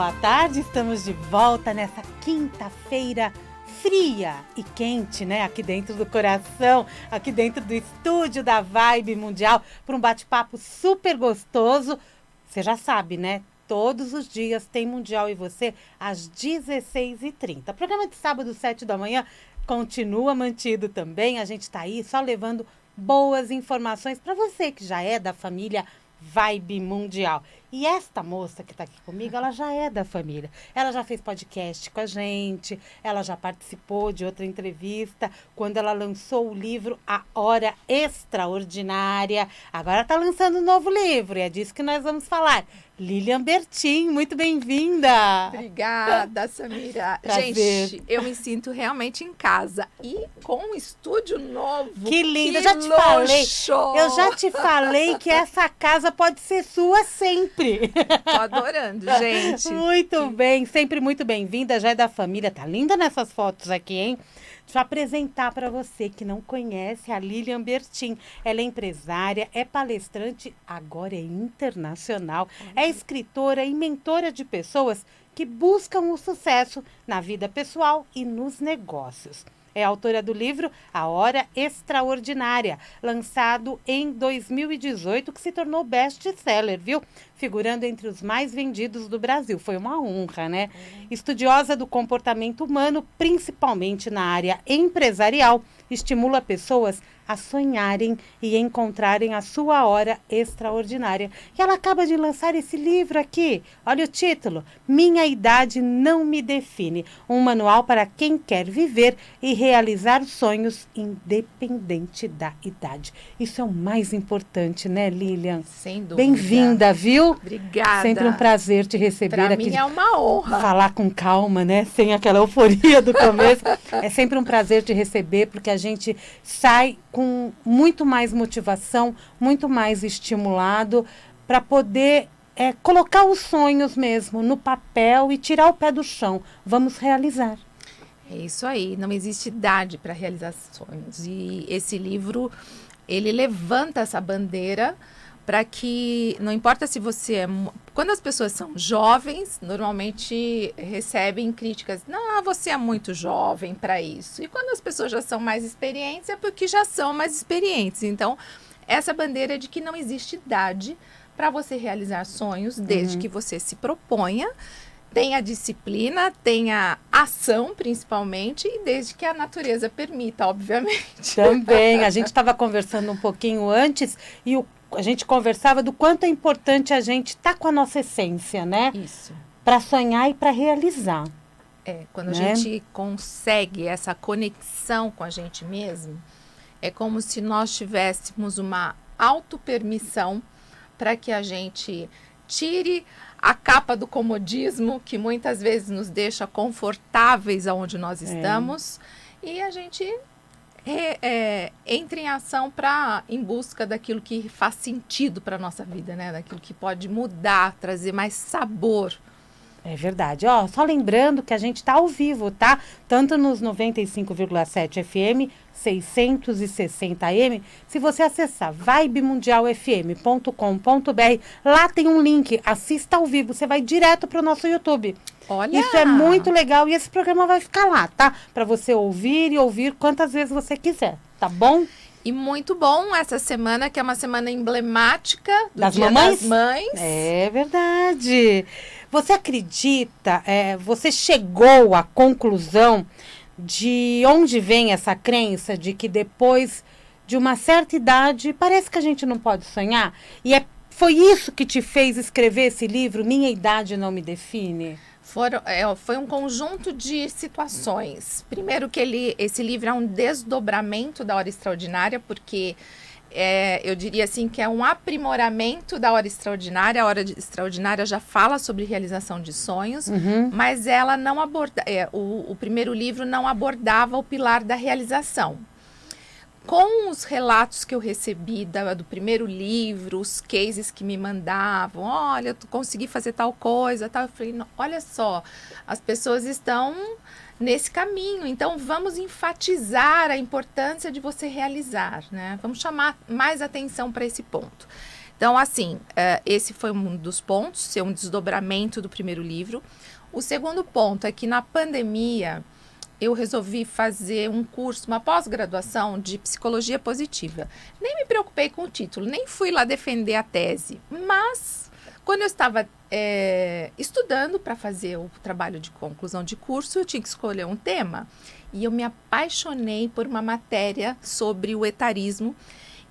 boa tarde. Estamos de volta nessa quinta-feira fria e quente, né? Aqui dentro do coração, aqui dentro do estúdio da Vibe Mundial, para um bate-papo super gostoso. Você já sabe, né? Todos os dias tem Mundial e Você às 16h30. O programa de sábado, 7 da manhã, continua mantido também. A gente está aí só levando boas informações para você que já é da família Vibe Mundial. E esta moça que está aqui comigo, ela já é da família. Ela já fez podcast com a gente, ela já participou de outra entrevista quando ela lançou o livro A Hora Extraordinária. Agora está lançando um novo livro e é disso que nós vamos falar. Lilian Bertin, muito bem-vinda. Obrigada, Samira. Prazer. Gente, eu me sinto realmente em casa e com um estúdio novo. Que lindo, que eu já te falei que essa casa pode ser sua sempre. Tô adorando, gente. Muito bem, sempre muito bem-vinda, já é da família. Tá linda nessas fotos aqui, hein? Deixa eu apresentar para você que não conhece a Lilian Bertin. Ela é empresária, é palestrante, agora é internacional, é escritora e mentora de pessoas que buscam o sucesso na vida pessoal e nos negócios. É autora do livro A Hora Extraordinária, lançado em 2018, que se tornou best-seller, viu? Figurando entre os mais vendidos do Brasil. Foi uma honra, né? Estudiosa do comportamento humano, principalmente na área empresarial, estimula pessoas a sonharem e encontrarem a sua hora extraordinária. E ela acaba de lançar esse livro aqui. Olha o título: Minha Idade Não Me Define. Um manual para quem quer viver e realizar sonhos independente da idade. Isso é o mais importante, né, Lilian? Sem dúvida. Bem-vinda, viu? Obrigada. Sempre um prazer te receber pra aqui. Para mim é uma honra. Falar com calma, né? Sem aquela euforia do começo. É sempre um prazer te receber, porque a gente sai com muito mais motivação, muito mais estimulado para poder colocar os sonhos mesmo no papel e tirar o pé do chão. Vamos realizar. É isso aí, não existe idade para realizar sonhos. E esse livro, ele levanta essa bandeira para que, não importa se você é... Quando as pessoas são jovens, normalmente recebem críticas. Não, você é muito jovem para isso. E quando as pessoas já são mais experientes, é porque já são mais experientes. Então, essa bandeira é de que não existe idade para você realizar sonhos, desde que você se proponha, tenha disciplina, tenha ação, principalmente, e desde que a natureza permita, obviamente. Também. A gente estava conversando um pouquinho antes e a gente conversava do quanto é importante a gente estar com a nossa essência, né? Isso. Para sonhar e para realizar. Quando a gente consegue essa conexão com a gente mesmo, é como se nós tivéssemos uma autopermissão para que a gente tire a capa do comodismo, que muitas vezes nos deixa confortáveis aonde nós estamos, e a gente entre em ação em busca daquilo que faz sentido para a nossa vida, né? Daquilo que pode mudar, trazer mais sabor. É verdade. Ó, só lembrando que a gente está ao vivo, tá? Tanto nos 95,7 FM, 660 AM. Se você acessar vibemundialfm.com.br, lá tem um link. Assista ao vivo. Você vai direto para o nosso YouTube. Olha! Isso é muito legal e esse programa vai ficar lá, tá? Para você ouvir e ouvir quantas vezes você quiser, tá bom? E muito bom essa semana, que é uma semana emblemática do Dia Mamães? das Mães. É verdade. Você acredita, você chegou à conclusão de onde vem essa crença de que depois de uma certa idade parece que a gente não pode sonhar? E foi isso que te fez escrever esse livro, Minha Idade Não Me Define? Foi um conjunto de situações. Primeiro que esse livro é um desdobramento da Hora Extraordinária, porque eu diria assim que é um aprimoramento da Hora Extraordinária. A Hora Extraordinária já fala sobre realização de sonhos, mas ela não aborda, o primeiro livro não abordava o pilar da realização. Com os relatos que eu recebi do primeiro livro, os cases que me mandavam, olha, eu consegui fazer tal coisa, tal. Eu falei, olha só, as pessoas estão nesse caminho, então vamos enfatizar a importância de você realizar, né? Vamos chamar mais atenção para esse ponto. Então, assim, esse foi um dos pontos, ser um desdobramento do primeiro livro. O segundo ponto é que na pandemia eu resolvi fazer um curso, uma pós-graduação de psicologia positiva. Nem me preocupei com o título, nem fui lá defender a tese, mas quando eu estava estudando para fazer o trabalho de conclusão de curso, eu tinha que escolher um tema e eu me apaixonei por uma matéria sobre o etarismo,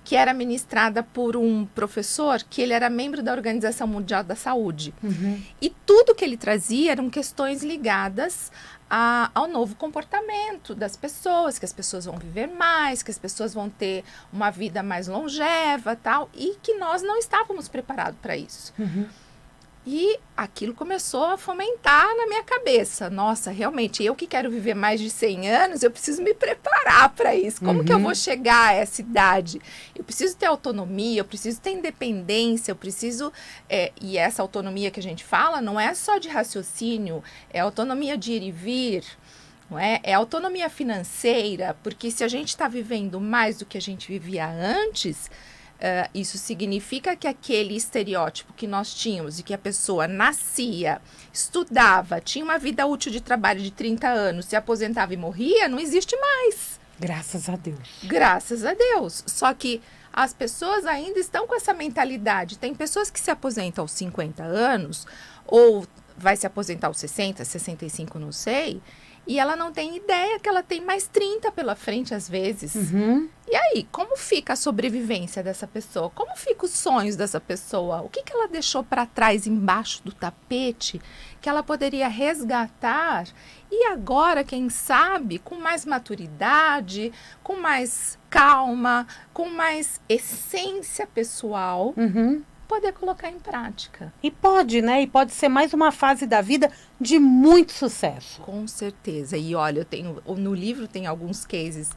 que era ministrada por um professor que ele era membro da Organização Mundial da Saúde. Uhum. E tudo que ele trazia eram questões ligadas ao novo comportamento das pessoas, que as pessoas vão viver mais, que as pessoas vão ter uma vida mais longeva, tal, e que nós não estávamos preparados para isso. Uhum. E aquilo começou a fomentar na minha cabeça. Nossa, realmente, eu que quero viver mais de 100 anos, eu preciso me preparar para isso. Como que eu vou chegar a essa idade? Eu preciso ter autonomia, eu preciso ter independência, eu preciso... e essa autonomia que a gente fala não é só de raciocínio, é autonomia de ir e vir, não é? É autonomia financeira, porque se a gente está vivendo mais do que a gente vivia antes... isso significa que aquele estereótipo que nós tínhamos e que a pessoa nascia, estudava, tinha uma vida útil de trabalho de 30 anos, se aposentava e morria, não existe mais. Graças a Deus. Graças a Deus. Só que as pessoas ainda estão com essa mentalidade. Tem pessoas que se aposentam aos 50 anos ou vai se aposentar aos 60, 65, não sei... E ela não tem ideia que ela tem mais 30 pela frente, às vezes. Uhum. E aí, como fica a sobrevivência dessa pessoa? Como ficam os sonhos dessa pessoa? O que ela deixou para trás, embaixo do tapete, que ela poderia resgatar? E agora, quem sabe, com mais maturidade, com mais calma, com mais essência pessoal... Uhum. poder colocar em prática. E pode, né? E pode ser mais uma fase da vida de muito sucesso. Com certeza. E olha, no livro tem alguns cases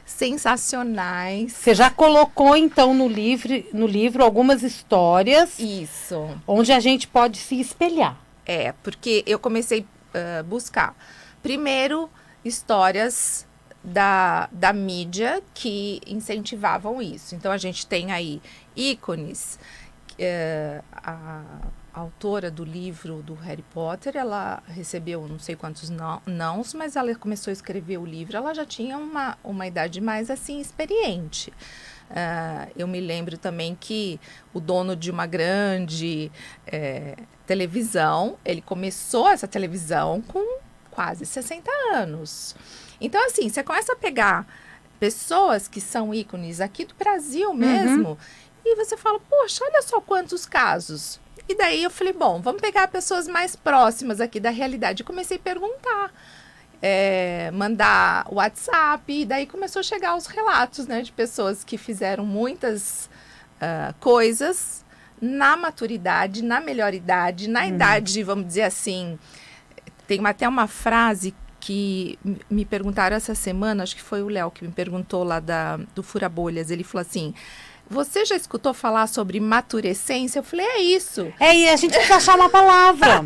sensacionais. Você já colocou, então, no livro algumas histórias. Isso. Onde a gente pode se espelhar. Porque eu comecei a buscar, primeiro, histórias da mídia que incentivavam isso. Então, a gente tem aí ícones. A autora do livro do Harry Potter, ela recebeu não sei quantos nãos, mas ela começou a escrever o livro, ela já tinha uma idade mais assim experiente. Eu me lembro também que o dono de uma grande televisão, ele começou essa televisão com quase 60 anos. Então, assim, você começa a pegar pessoas que são ícones aqui do Brasil mesmo, Uhum. e você fala, poxa, olha só quantos casos. E daí eu falei, bom, vamos pegar pessoas mais próximas aqui da realidade. Eu comecei a perguntar, mandar WhatsApp, e daí começou a chegar os relatos, né, de pessoas que fizeram muitas coisas na maturidade, na melhor idade, na idade, vamos dizer assim. Tem até uma frase que me perguntaram essa semana, acho que foi o Léo que me perguntou lá do Fura Bolhas. Ele falou assim... Você já escutou falar sobre maturescência? Eu falei, é isso. E a gente precisa achar uma palavra.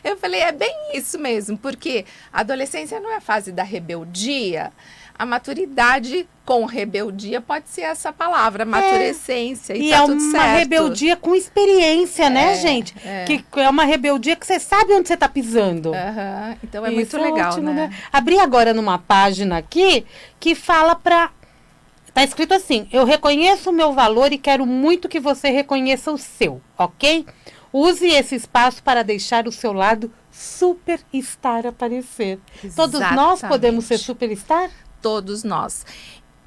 Eu falei, é bem isso mesmo, porque a adolescência não é a fase da rebeldia. A maturidade com rebeldia pode ser essa palavra, maturescência. E tá tudo certo. É uma rebeldia com experiência, né, gente? Que é uma rebeldia que você sabe onde você está pisando. Então é muito legal, ótimo, né? Abri agora numa página aqui que fala para... Tá escrito assim, eu reconheço o meu valor e quero muito que você reconheça o seu, ok? Use esse espaço para deixar o seu lado superstar aparecer. Exatamente. Todos nós podemos ser superstar? Todos nós.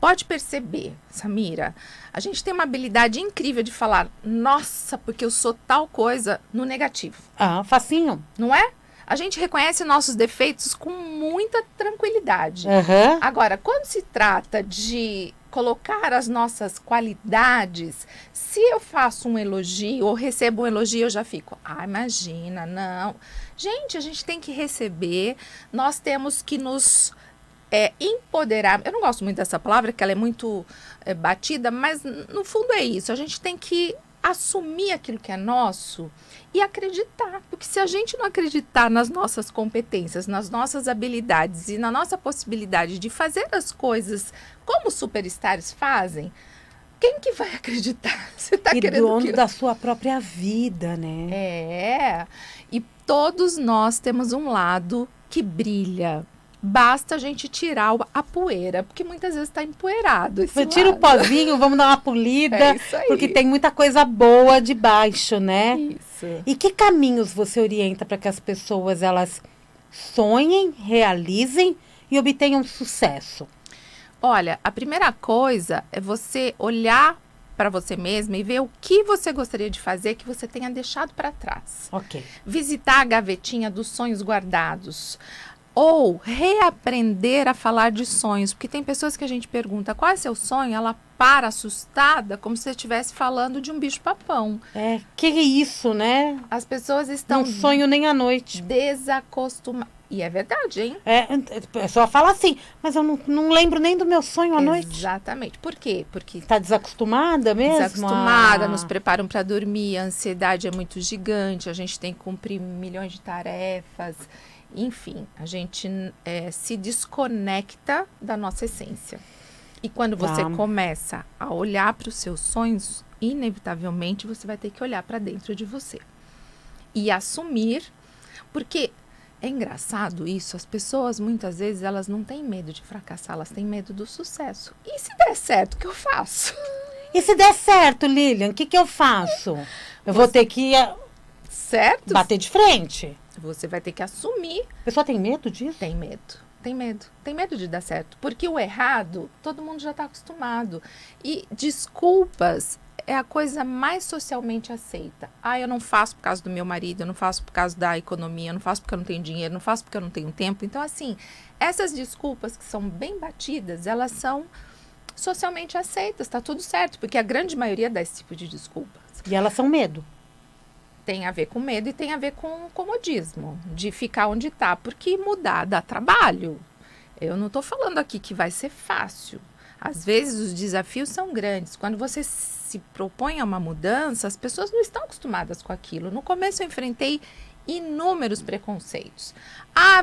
Pode perceber, Samira, a gente tem uma habilidade incrível de falar, nossa, porque eu sou tal coisa, no negativo. Facinho. Não é? A gente reconhece nossos defeitos com muita tranquilidade. Uhum. Agora, quando se trata de colocar as nossas qualidades, se eu faço um elogio ou recebo um elogio, eu já fico, imagina, não. Gente, a gente tem que receber, nós temos que nos empoderar. Eu não gosto muito dessa palavra, que ela é muito batida, mas no fundo é isso. A gente tem que assumir aquilo que é nosso e acreditar, porque se a gente não acreditar nas nossas competências, nas nossas habilidades e na nossa possibilidade de fazer as coisas como os superstars fazem, quem que vai acreditar? Você tá E querendo dono que... da sua própria vida, né? E todos nós temos um lado que brilha. Basta a gente tirar a poeira, porque muitas vezes está empoeirado esse Tira o lado. pozinho, vamos dar uma polida, É isso aí. porque tem muita coisa boa debaixo, né? Isso. E que caminhos você orienta para que as pessoas elas sonhem, realizem e obtenham sucesso? Olha, a primeira coisa é você olhar para você mesma e ver o que você gostaria de fazer que você tenha deixado para trás. Ok. Visitar a gavetinha dos sonhos guardados. Ou reaprender a falar de sonhos. Porque tem pessoas que a gente pergunta qual é seu sonho, ela para assustada, como se você estivesse falando de um bicho-papão. Que isso, né? As pessoas estão... Não sonho nem à noite. Desacostumadas. E é verdade, hein? A pessoa fala assim, mas eu não lembro nem do meu sonho à noite. Exatamente. Por quê? Porque Está desacostumada mesmo? desacostumada, nos preparam para dormir, a ansiedade é muito gigante, a gente tem que cumprir milhões de tarefas. Enfim, a gente se desconecta da nossa essência. E quando você começa a olhar para os seus sonhos, inevitavelmente você vai ter que olhar para dentro de você. E assumir, porque é engraçado isso, as pessoas muitas vezes elas não têm medo de fracassar, elas têm medo do sucesso. E se der certo, o que eu faço? E se der certo, Lilian, o que eu faço? Eu vou ter que certo? bater de frente. Você vai ter que assumir. A pessoa tem medo disso? Tem medo. Tem medo. Tem medo de dar certo. Porque o errado, todo mundo já está acostumado. E desculpas é a coisa mais socialmente aceita. Eu não faço por causa do meu marido, eu não faço por causa da economia, eu não faço porque eu não tenho dinheiro, eu não faço porque eu não tenho tempo. Então, assim, essas desculpas que são bem batidas, elas são socialmente aceitas, tá tudo certo. Porque a grande maioria dá esse tipo de desculpas. E elas são medo. Tem a ver com medo e tem a ver com comodismo, de ficar onde está, porque mudar dá trabalho. Eu não estou falando aqui que vai ser fácil. Às vezes os desafios são grandes. Quando você se propõe a uma mudança, as pessoas não estão acostumadas com aquilo. No começo eu enfrentei inúmeros preconceitos.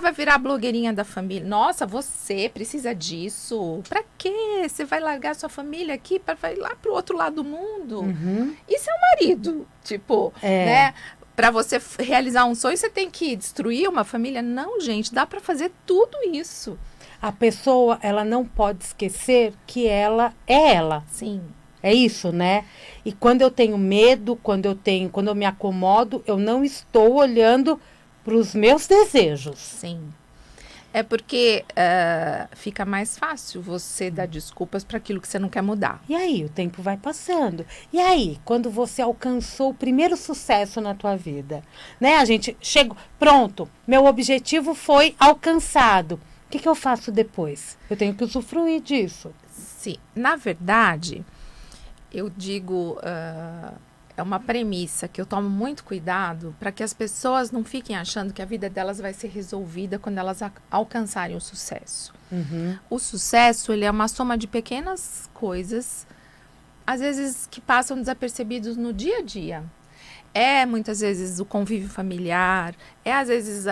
Vai virar blogueirinha da família. Nossa, você precisa disso. Pra quê? Você vai largar sua família aqui para ir lá pro outro lado do mundo? Uhum. E seu marido? Tipo, né? Para você realizar um sonho, você tem que destruir uma família? Não, gente, dá para fazer tudo isso. A pessoa, ela não pode esquecer que ela é ela. Sim. É isso, né? E quando eu tenho medo, quando eu me acomodo, eu não estou olhando para os meus desejos. Sim. É porque fica mais fácil você dar desculpas para aquilo que você não quer mudar. E aí, o tempo vai passando. E aí, quando você alcançou o primeiro sucesso na tua vida, né? A gente chegou, pronto, meu objetivo foi alcançado. O que eu faço depois? Eu tenho que usufruir disso. Sim, na verdade, eu digo, é uma premissa que eu tomo muito cuidado para que as pessoas não fiquem achando que a vida delas vai ser resolvida quando elas alcançarem o sucesso. Uhum. O sucesso, ele é uma soma de pequenas coisas, às vezes que passam desapercebidos no dia a dia. Muitas vezes o convívio familiar, às vezes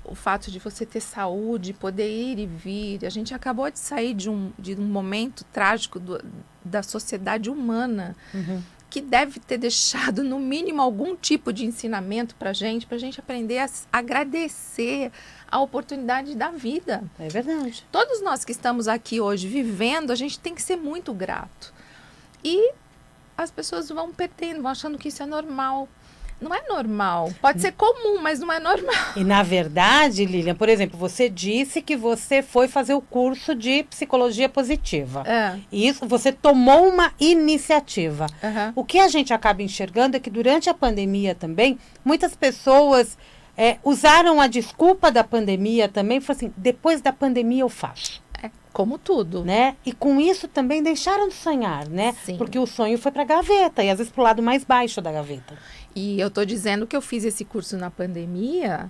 o fato de você ter saúde, poder ir e vir. A gente acabou de sair de um momento trágico da sociedade humana, que deve ter deixado, no mínimo, algum tipo de ensinamento para a gente aprender a agradecer a oportunidade da vida. É verdade. Todos nós que estamos aqui hoje vivendo, a gente tem que ser muito grato. E as pessoas vão perdendo, vão achando que isso é normal. Não é normal. Pode ser comum, mas não é normal. E, na verdade, Lilian, por exemplo, você disse que você foi fazer o curso de psicologia positiva. Isso, você tomou uma iniciativa. O que a gente acaba enxergando é que durante a pandemia também, muitas pessoas usaram a desculpa da pandemia também, falaram assim, depois da pandemia eu faço. Como tudo. Né? E com isso também deixaram de sonhar, né? Sim. Porque o sonho foi para a gaveta, e às vezes para o lado mais baixo da gaveta. E eu estou dizendo que eu fiz esse curso na pandemia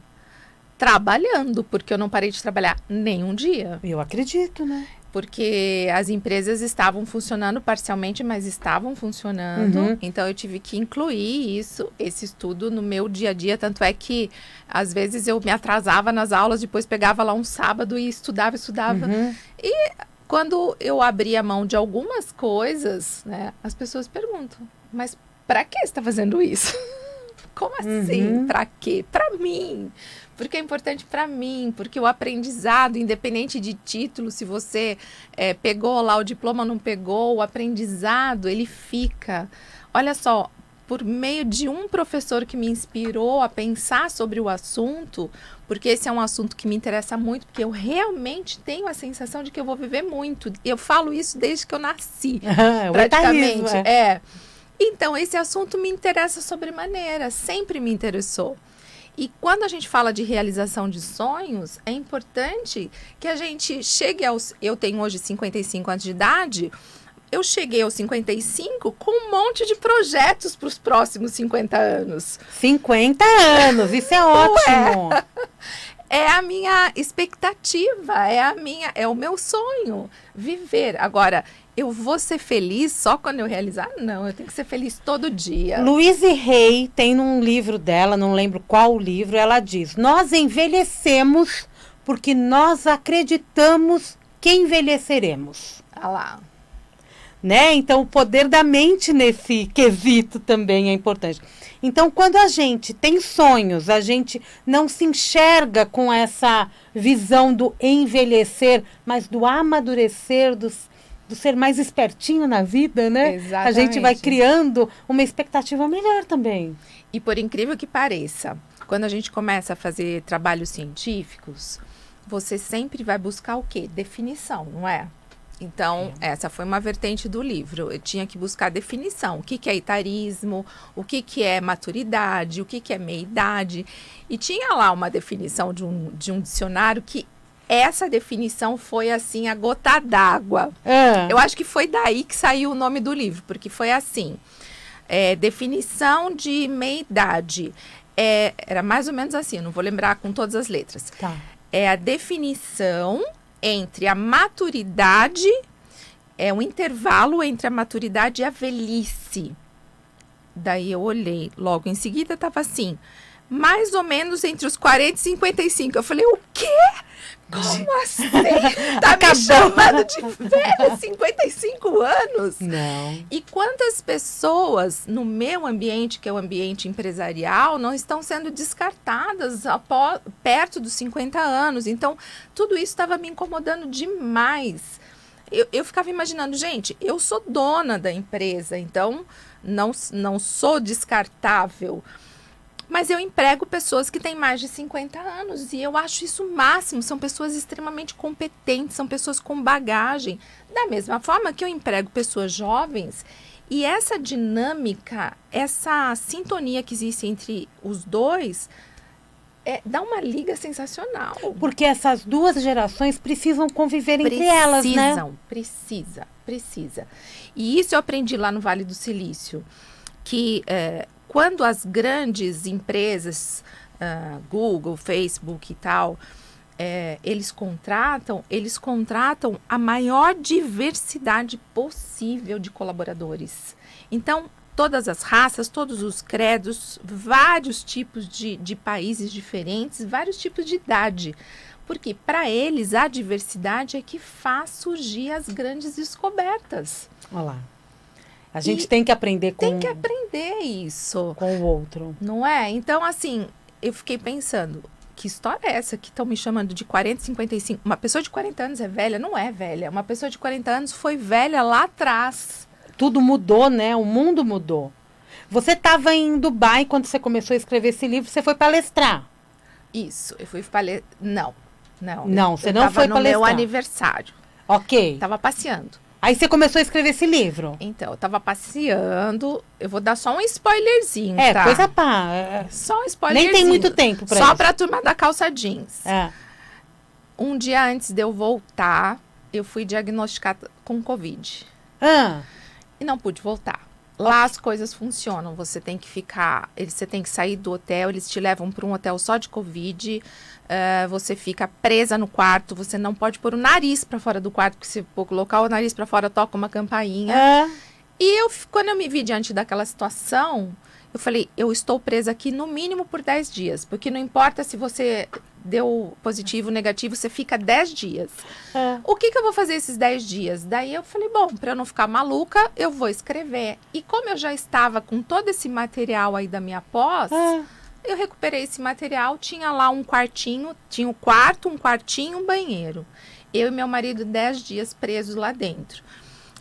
trabalhando, porque eu não parei de trabalhar nenhum dia. Eu acredito, né? Porque as empresas estavam funcionando parcialmente, mas estavam funcionando. Uhum. Então, eu tive que incluir esse estudo no meu dia a dia. Tanto é que, às vezes, eu me atrasava nas aulas, depois pegava lá um sábado e estudava. Uhum. E quando eu abri a mão de algumas coisas, né, as pessoas perguntam, mas para que você está fazendo isso? Como assim? Para quê? Para mim. Porque é importante para mim, porque o aprendizado, independente de título, se você pegou lá o diploma ou não pegou, o aprendizado, ele fica. Olha só, por meio de um professor que me inspirou a pensar sobre o assunto, porque esse é um assunto que me interessa muito, porque eu realmente tenho a sensação de que eu vou viver muito. Eu falo isso desde que eu nasci, praticamente. Então, esse assunto me interessa sobremaneira, sempre me interessou. E quando a gente fala de realização de sonhos, é importante que a gente chegue aos... Eu tenho hoje 55 anos de idade, eu cheguei aos 55 com um monte de projetos para os próximos 50 anos. 50 anos, isso é ótimo! É a minha expectativa, é o meu sonho, viver. Agora, eu vou ser feliz só quando eu realizar? Não, eu tenho que ser feliz todo dia. Louise Hay tem num livro dela, não lembro qual livro, ela diz: nós envelhecemos porque nós acreditamos que envelheceremos. Ah lá. Né? Então, o poder da mente nesse quesito também é importante. Então, quando a gente tem sonhos, a gente não se enxerga com essa visão do envelhecer, mas do amadurecer, do ser mais espertinho na vida, né? Exatamente. A gente vai criando uma expectativa melhor também. E por incrível que pareça, quando a gente começa a fazer trabalhos científicos, você sempre vai buscar o quê? Definição, não é? Então, essa foi uma vertente do livro. Eu tinha que buscar definição. O que é etarismo, o que é maturidade, o que é meia-idade. E tinha lá uma definição de um dicionário que essa definição foi, assim, a gota d'água. Eu acho que foi daí que saiu o nome do livro, porque foi assim. Definição de meia-idade. Era mais ou menos assim, eu não vou lembrar com todas as letras. Tá. É a definição entre a maturidade, um intervalo entre a maturidade e a velhice. Daí eu olhei, logo em seguida estava assim, mais ou menos entre os 40 e 55. Eu falei, o quê? Como assim? Tá me chamando de velha, 55 anos? Não. E quantas pessoas no meu ambiente, que é o ambiente empresarial, não estão sendo descartadas perto dos 50 anos? Então, tudo isso estava me incomodando demais. Eu ficava imaginando, gente, eu sou dona da empresa, então não sou descartável. Mas eu emprego pessoas que têm mais de 50 anos e eu acho isso o máximo. São pessoas extremamente competentes, são pessoas com bagagem. Da mesma forma que eu emprego pessoas jovens. E essa dinâmica, essa sintonia que existe entre os dois, dá uma liga sensacional. Porque essas duas gerações precisam conviver entre elas, né? Precisa. E isso eu aprendi lá no Vale do Silício, que quando as grandes empresas, Google, Facebook e tal, eles contratam a maior diversidade possível de colaboradores. Então, todas as raças, todos os credos, vários tipos de países diferentes, vários tipos de idade. Porque, para eles, a diversidade é que faz surgir as grandes descobertas. Olha lá. A gente tem que aprender com... Tem que aprender isso. Com o outro. Não é? Então, assim, eu fiquei pensando, que história é essa que estão me chamando de 40, 55? Uma pessoa de 40 anos é velha? Não é velha. Uma pessoa de 40 anos foi velha lá atrás. Tudo mudou, né? O mundo mudou. Você estava em Dubai quando você começou a escrever esse livro, você foi palestrar? Isso, eu fui palestrar. Não, você não foi palestrar. No meu aniversário. Ok. Tava passeando. Aí você começou a escrever esse livro? Então, eu tava passeando. Eu vou dar só um spoilerzinho, tá? Coisa pá. Só um spoilerzinho. Nem tem muito tempo pra isso. Só pra turma da calça jeans. Um dia antes de eu voltar, eu fui diagnosticada com Covid. E não pude voltar. Lá as coisas funcionam. Você tem que você tem que sair do hotel, eles te levam para um hotel só de Covid. Você fica presa no quarto, você não pode pôr o nariz para fora do quarto, porque se colocar o nariz para fora, toca uma campainha. E quando eu me vi diante daquela situação, eu falei, eu estou presa aqui no mínimo por 10 dias, porque não importa se você deu positivo, negativo, você fica 10 dias. O que eu vou fazer esses 10 dias? Daí eu falei, bom, para eu não ficar maluca, eu vou escrever. E como eu já estava com todo esse material aí da minha pós, eu recuperei esse material, tinha lá um quartinho, tinha um quarto, um quartinho, um banheiro. Eu e meu marido 10 dias presos lá dentro.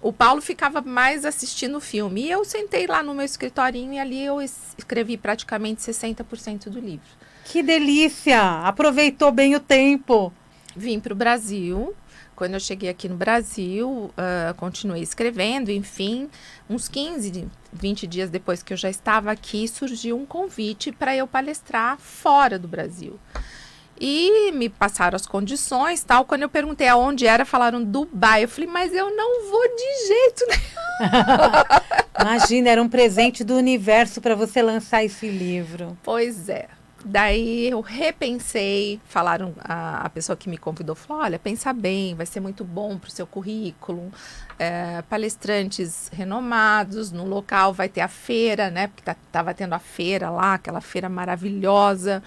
O Paulo ficava mais assistindo o filme. E eu sentei lá no meu escritorinho e ali eu escrevi praticamente 60% do livro. Que delícia! Aproveitou bem o tempo. Vim para o Brasil. Quando eu cheguei aqui no Brasil, continuei escrevendo, enfim. Uns 15, 20 dias depois que eu já estava aqui, surgiu um convite para eu palestrar fora do Brasil. E me passaram as condições, tal. Quando eu perguntei aonde era, falaram Dubai. Eu falei, mas eu não vou de jeito nenhum. Imagina, era um presente do universo para você lançar esse livro. Pois é. Daí eu repensei, falaram, a pessoa que me convidou falou, olha, pensa bem, vai ser muito bom para o seu currículo, palestrantes renomados, no local vai ter a feira, né, porque estava tendo a feira lá, aquela feira maravilhosa.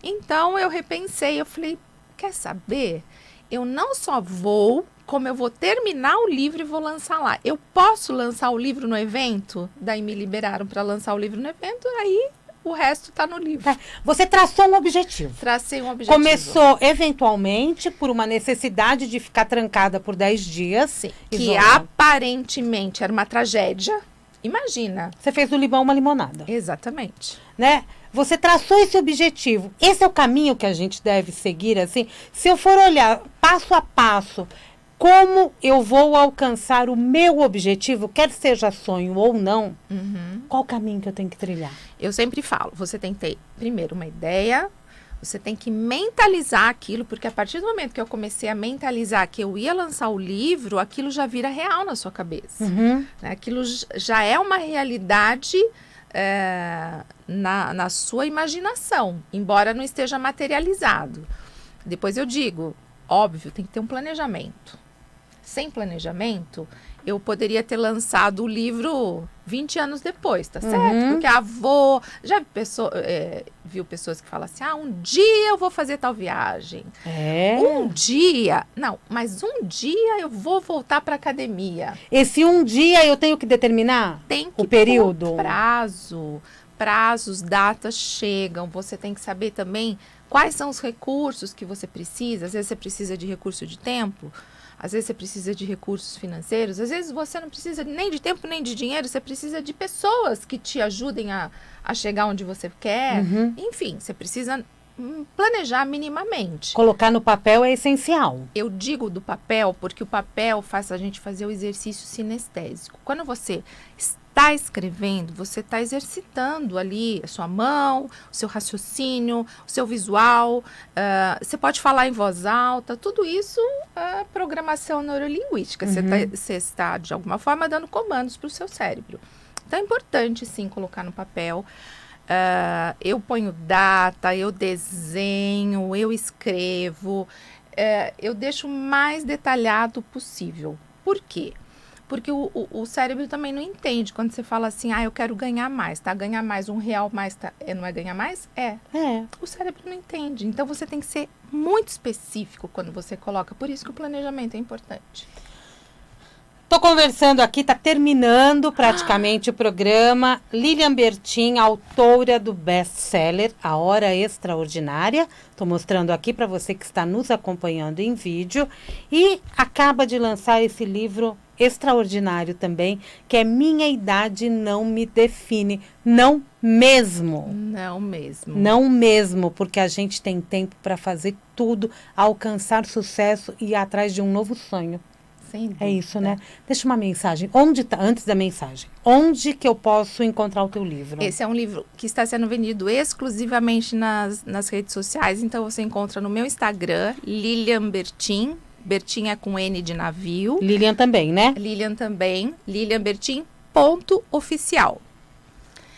Então eu repensei, eu falei, quer saber? Eu não só vou, como eu vou terminar o livro e vou lançar lá. Eu posso lançar o livro no evento? Daí me liberaram para lançar o livro no evento, aí o resto está no livro. Você traçou um objetivo. Tracei um objetivo. Começou, eventualmente, por uma necessidade de ficar trancada por 10 dias. Sim, que aparentemente era uma tragédia. Imagina. Você fez do limão uma limonada. Exatamente. Né? Você traçou esse objetivo. Esse é o caminho que a gente deve seguir, assim. Se eu for olhar passo a passo, como eu vou alcançar o meu objetivo, quer seja sonho ou não, qual o caminho que eu tenho que trilhar? Eu sempre falo, você tem que ter, primeiro, uma ideia, você tem que mentalizar aquilo, porque a partir do momento que eu comecei a mentalizar que eu ia lançar o livro, aquilo já vira real na sua cabeça. Né? Aquilo já é uma realidade na sua imaginação, embora não esteja materializado. Depois eu digo, óbvio, tem que ter um planejamento. Sem planejamento, eu poderia ter lançado o livro 20 anos depois, tá certo? Porque já viu pessoas que falam assim, um dia eu vou fazer tal viagem. Um dia, mas um dia eu vou voltar para academia. Esse um dia eu tenho que determinar o período? Prazos, datas chegam, você tem que saber também quais são os recursos que você precisa. Às vezes você precisa de recurso de tempo, às vezes você precisa de recursos financeiros, às vezes você não precisa nem de tempo nem de dinheiro, você precisa de pessoas que te ajudem a chegar onde você quer. Enfim, você precisa planejar minimamente. Colocar no papel é essencial. Eu digo do papel porque o papel faz a gente fazer o exercício sinestésico. Quando você está escrevendo, você está exercitando ali a sua mão, o seu raciocínio, o seu visual, você pode falar em voz alta, tudo isso é programação neurolinguística. Você está, de alguma forma, dando comandos para o seu cérebro. Então, é importante, sim, colocar no papel. Eu ponho data, eu desenho, eu escrevo, eu deixo o mais detalhado possível. Por quê? Porque o cérebro também não entende quando você fala assim, eu quero ganhar mais, tá? Ganhar mais, R$1 mais, tá? Não é ganhar mais? O cérebro não entende. Então, você tem que ser muito específico quando você coloca. Por isso que o planejamento é importante. Estou conversando aqui, está terminando praticamente o programa. Lilian Bertin, autora do best-seller A Hora Extraordinária. Estou mostrando aqui para você que está nos acompanhando em vídeo. E acaba de lançar esse livro extraordinário também, que é Minha Idade Não Me Define. Não mesmo. Não mesmo. Não mesmo, porque a gente tem tempo para fazer tudo, alcançar sucesso e ir atrás de um novo sonho. É isso, né? Deixa uma mensagem. Antes da mensagem, onde que eu posso encontrar o teu livro? Esse é um livro que está sendo vendido exclusivamente nas redes sociais. Então, você encontra no meu Instagram, Lilian Bertin. Bertin é com N de navio. Lilian também, né? Lilian também. lilianbertin.oficial.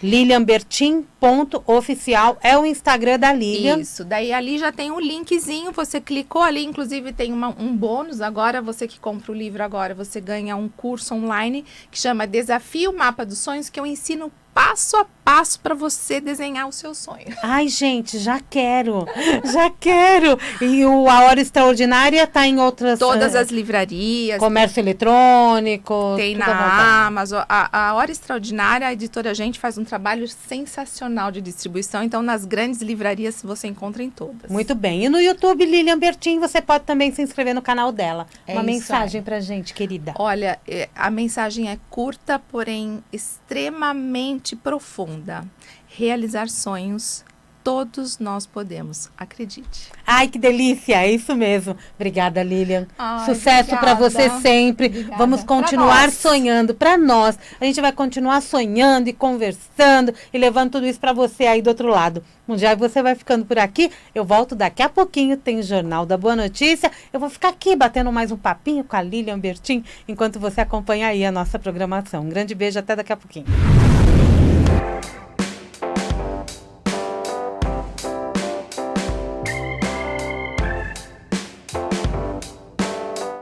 lilianbertin.oficial é o Instagram da Lilian. Isso, daí ali já tem um linkzinho, você clicou ali, inclusive tem um bônus agora, você que compra o livro agora, você ganha um curso online que chama Desafio Mapa dos Sonhos, que eu ensino passo a passo para você desenhar o seu sonho. Ai, gente, já quero. Já quero. E A Hora Extraordinária tá em outras... Todas as livrarias. Comércio eletrônico. Tem tudo à vontade. na Amazon. A Hora Extraordinária, a editora Gente faz um trabalho sensacional de distribuição. Então, nas grandes livrarias você encontra em todas. Muito bem. E no YouTube, Lilian Bertin, você pode também se inscrever no canal dela. É Uma isso mensagem aí. pra gente, querida. Olha, a mensagem é curta, porém extremamente profunda. Realizar sonhos, todos nós podemos. Acredite. Ai, que delícia. É isso mesmo. Obrigada, Lilian. Ai, Sucesso para obrigada. você sempre. Obrigada. Vamos Pra continuar nós. sonhando para nós. A gente vai continuar sonhando e conversando e levando tudo isso para você aí do outro lado. Já você vai ficando por aqui. Eu volto daqui a pouquinho. Tem o Jornal da Boa Notícia. Eu vou ficar aqui batendo mais um papinho com a Lilian Bertin enquanto você acompanha aí a nossa programação. Um grande beijo. Até daqui a pouquinho.